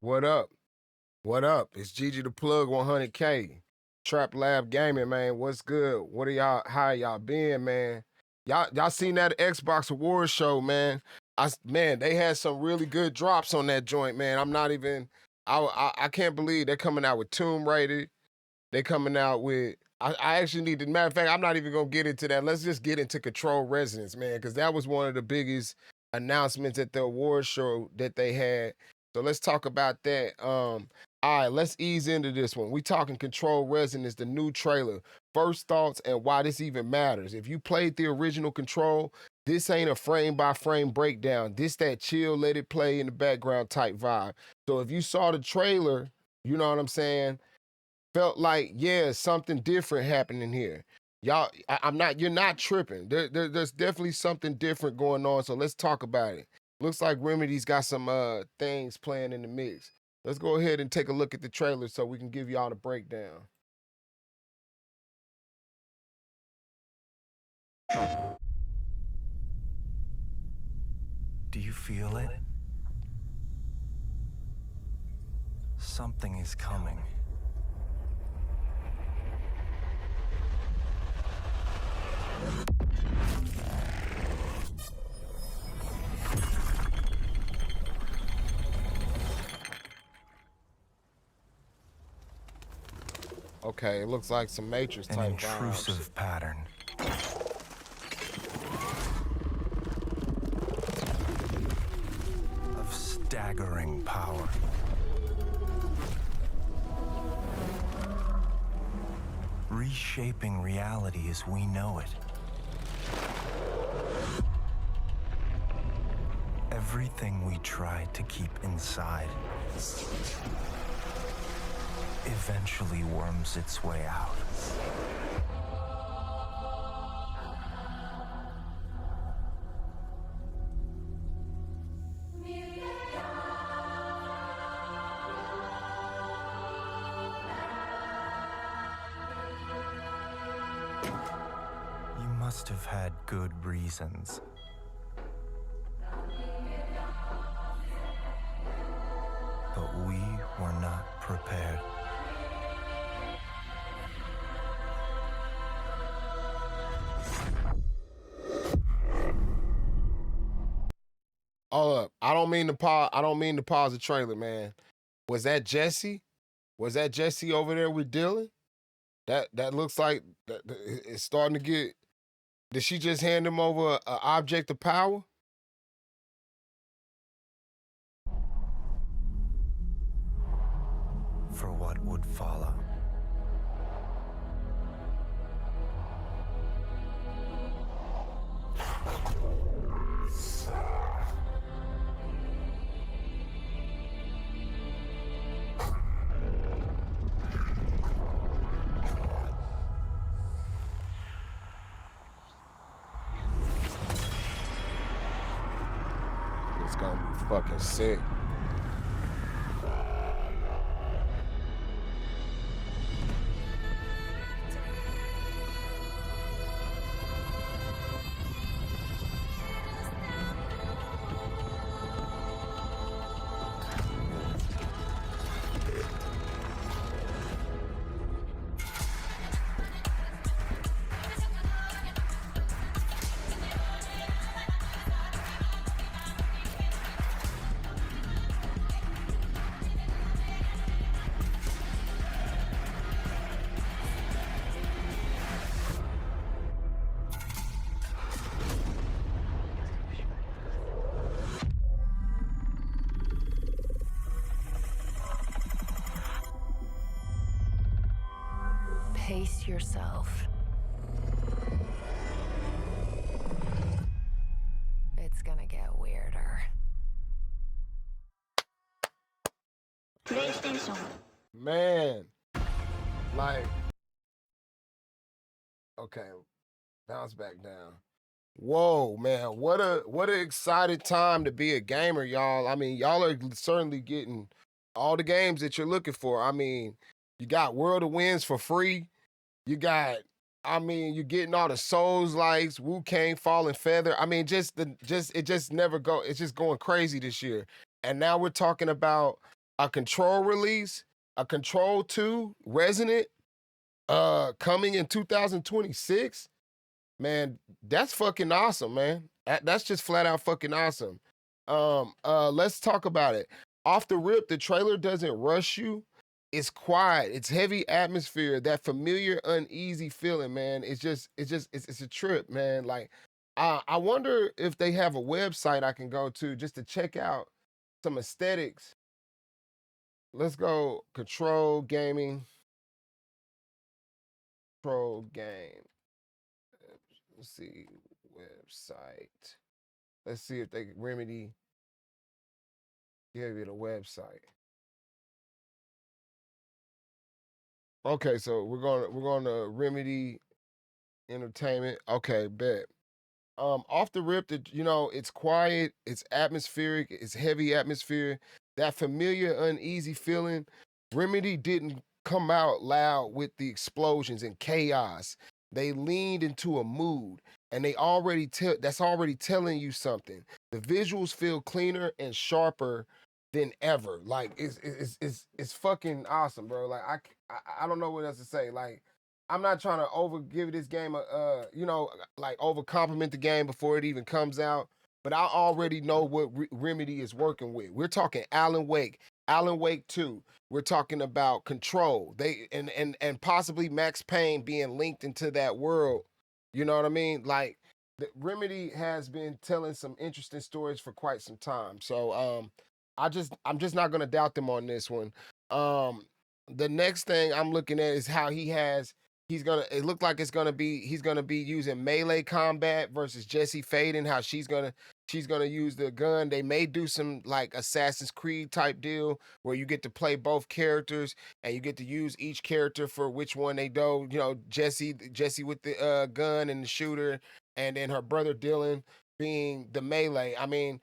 What up? What up? It's Gigi the Plug 100K. Trap Lab Gaming, man. What's good? What are y'all? How y'all been, man? Y'all seen that Xbox Awards show, man? Man, they had some really good drops on that joint, man. I'm not even. I can't believe they're coming out with Tomb Raider. They coming out with. I actually need to. Matter of fact, I'm not even gonna get into that. Let's just get into Control Resonance, man, because that was one of the biggest announcements at the award show that they had. So let's talk about that. All right, let's ease into this one. We talking Control Resonance, the new trailer. First thoughts and why this even matters. If you played the original Control, this ain't a frame by frame breakdown. This that chill, let it play in the background type vibe. So if you saw the trailer, you know what I'm saying? Felt like, yeah, something different happening here. Y'all, you're not tripping. There's definitely something different going on. So let's talk about it. Looks like Remedy's got some things playing in the mix. Let's go ahead and take a look at the trailer so we can give y'all the breakdown. Do you feel it? Something is coming. Okay, it looks like some Matrix type An intrusive vibes. pattern. Of staggering power. Reshaping reality as we know it. Everything we tried to keep inside eventually worms its way out. You must have had good reasons. But we were not prepared. Hold up. I don't mean to pause the trailer, man. Was that Jesse? Was that Jesse over there with Dylan? That looks like it's starting to get. Did she just hand him over an object of power? For what would follow. It's gonna be fucking sick. Pace yourself. It's gonna get weirder. PlayStation. Man. Like, okay, bounce back down. Whoa, man, what an excited time to be a gamer, y'all. I mean, y'all are certainly getting all the games that you're looking for. I mean, you got World of Winds for free. You got, I mean, you're getting all the Souls likes, Wu Kang, Fallen Feather. I mean, it just never go. It's just going crazy this year. And now we're talking about a Control release, a Control 2, Resonant, coming in 2026. Man, that's fucking awesome, man. That's just flat out fucking awesome. Let's talk about it. Off the rip, the trailer doesn't rush you. It's quiet. It's heavy atmosphere. That familiar, uneasy feeling, man. It's a trip, man. Like, I wonder if they have a website I can go to just to check out some aesthetics. Let's go Control Gaming, Control Game. Let's see, website. Let's see if they Remedy give it a website. Okay, so we're gonna Remedy Entertainment. Okay, bet. Off the rip, it's quiet, it's atmospheric, it's heavy atmosphere, that familiar uneasy feeling. Remedy didn't come out loud with the explosions and chaos. They leaned into a mood, and that's already telling you something. The visuals feel cleaner and sharper than ever. Like, it's fucking awesome, bro. Like, I don't know what else to say. Like, I'm not trying to over give this game like over compliment the game before it even comes out, but I already know what Remedy is working with. We're talking Alan Wake 2. We're talking about Control. They and possibly Max Payne being linked into that world. You know what I mean? Like, Remedy has been telling some interesting stories for quite some time. So I'm just not gonna doubt them on this one. Um the next thing I'm looking at is how it looked like he's gonna be using melee combat versus Jesse Faden, how she's gonna use the gun. They may do some like Assassin's Creed type deal where you get to play both characters and you get to use each character for which one they do. Jesse with the gun and the shooter, and then her brother Dylan being the melee. I mean,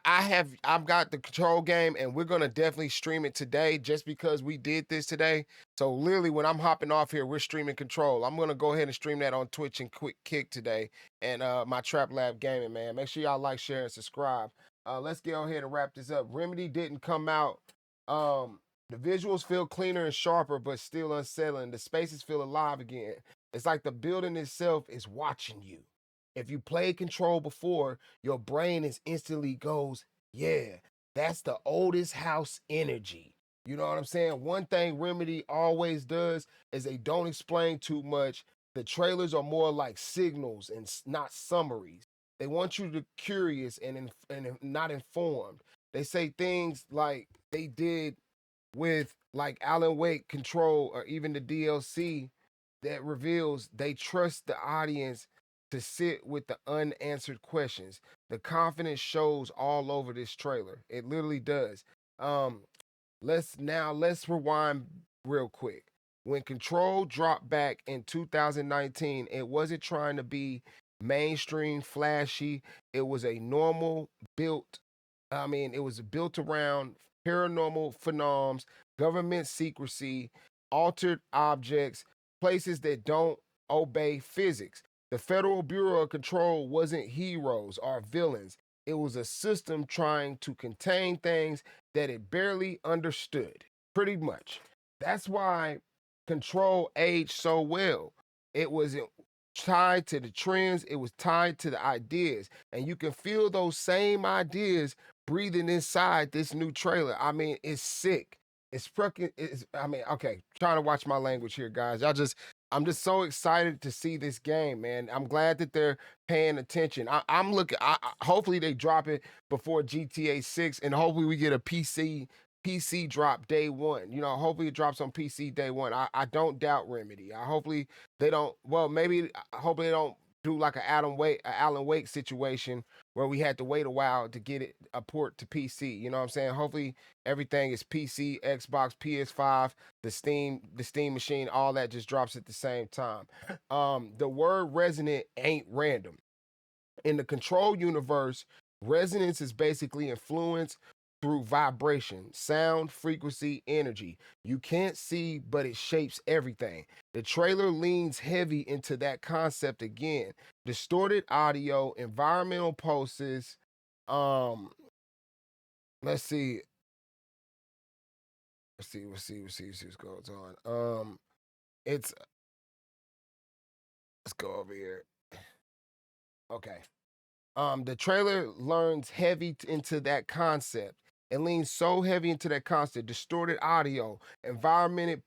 I've got the Control game, and we're gonna definitely stream it today just because we did this today. So literally, when I'm hopping off here, we're streaming Control. I'm gonna go ahead and stream that on Twitch and Quick Kick today, and my Trap Lab Gaming, man. Make sure y'all like, share, and subscribe. Let's go ahead and wrap this up. Remedy didn't come out. The visuals feel cleaner and sharper, but still unsettling. The spaces feel alive again. It's like the building itself is watching you. If you played Control before, your brain is instantly goes, yeah, that's the oldest house energy. You know what I'm saying? One thing Remedy always does is they don't explain too much. The trailers are more like signals and not summaries. They want you to curious and not informed. They say things like they did with like Alan Wake Control or even the DLC that reveals they trust the audience to sit with the unanswered questions. The confidence shows all over this trailer. It literally does. Um, let's rewind real quick. When Control dropped back in 2019, it wasn't trying to be mainstream flashy. It was a normal built it was built around paranormal phenoms, government secrecy, altered objects, places that don't obey physics. The Federal Bureau of Control wasn't heroes or villains. It was a system trying to contain things that it barely understood, pretty much. That's why Control aged so well. It was tied to the trends, it was tied to the ideas. And you can feel those same ideas breathing inside this new trailer. I mean, it's sick. It's fucking. Okay. Trying to watch my language here, guys. I'm just so excited to see this game, man. I'm glad that they're paying attention. I'm looking. Hopefully they drop it before GTA 6, and hopefully we get a PC drop day one. Hopefully it drops on PC day one. I don't doubt Remedy. Hopefully they don't. Well, maybe. Hopefully they don't do like an Alan Wake situation where we had to wait a while to get it a port to PC. You know what I'm saying? Hopefully everything is PC, Xbox, PS5, the Steam machine, all that just drops at the same time. The word resonant ain't random. In the Control universe, resonance is basically influence through vibration, sound, frequency, energy. You can't see, but it shapes everything. The trailer leans heavy into that concept again. Distorted audio, environmental pulses. Um, let's see. Let's see what goes on. It's let's go over here. Okay. The trailer learns heavy into that concept. It leans so heavy into that concept, distorted audio, environmental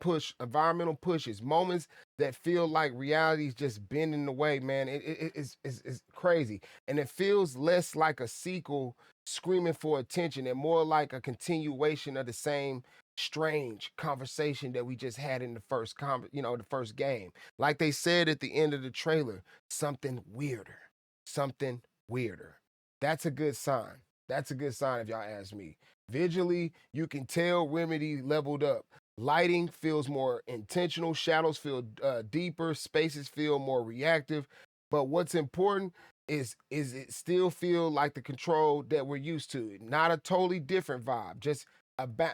pushes, moments that feel like reality's just bending the way, man. It's crazy. And it feels less like a sequel screaming for attention and more like a continuation of the same strange conversation that we just had in the the first game. Like they said at the end of the trailer, something weirder. Something weirder. That's a good sign. That's a good sign if y'all ask me. Visually, you can tell Remedy leveled up. Lighting feels more intentional, shadows feel deeper, spaces feel more reactive. But what's important is it still feel like the control that we're used to. Not a totally different vibe. Just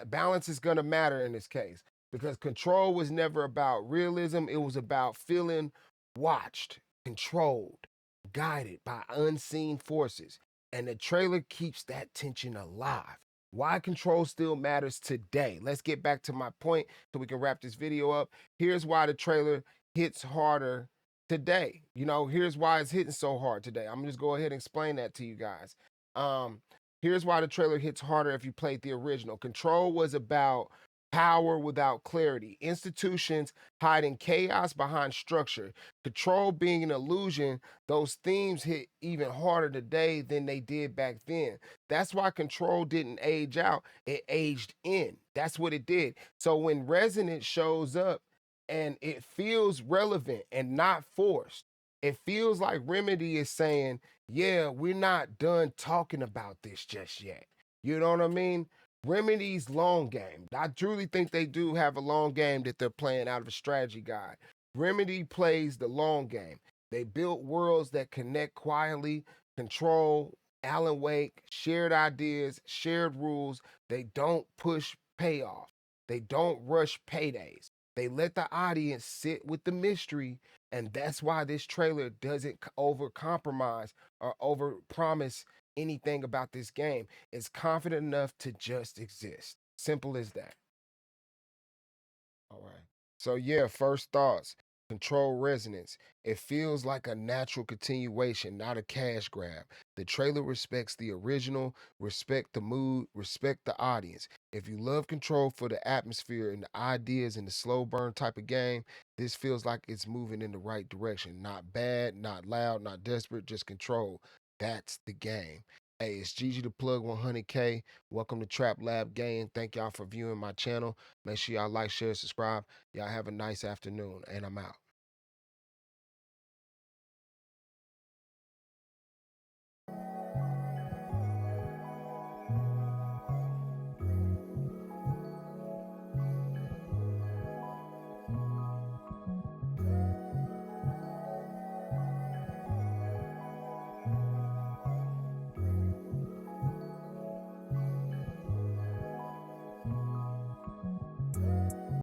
balance is gonna matter in this case because control was never about realism. It was about feeling watched, controlled, guided by unseen forces. And the trailer keeps that tension alive. Why control still matters today. Let's get back to my point so we can wrap this video up. Here's why the trailer hits harder today. Here's why it's hitting so hard today. I'm gonna just go ahead and explain that to you guys. Um, Here's why the trailer hits harder if you played the original. Control was about power without clarity, institutions hiding chaos behind structure, control being an illusion. Those themes hit even harder today than they did back then. That's why control didn't age out, it aged in. That's what it did. So when Resonant shows up and it feels relevant and not forced, it feels like Remedy is saying, yeah, we're not done talking about this just yet. You know what I mean? Remedy's long game. I truly think they do have a long game that they're playing out of a strategy guide. Remedy plays the long game. They built worlds that connect quietly, control, Alan Wake, shared ideas, shared rules. They don't push payoff. They don't rush paydays. They let the audience sit with the mystery, and that's why this trailer doesn't over compromise or over promise anything about this game. It's confident enough to just exist. Simple as that. All right. So yeah, first thoughts. Control resonance. It feels like a natural continuation, not a cash grab. The trailer respects the original, respect the mood, respect the audience. If you love control for the atmosphere and the ideas and the slow burn type of game, this feels like it's moving in the right direction. Not bad, not loud, not desperate, just control. That's the game. Hey, it's Gigi the Plug 100K. Welcome to Trap Lab Game. Thank y'all for viewing my channel. Make sure y'all like, share, subscribe. Y'all have a nice afternoon, and I'm out.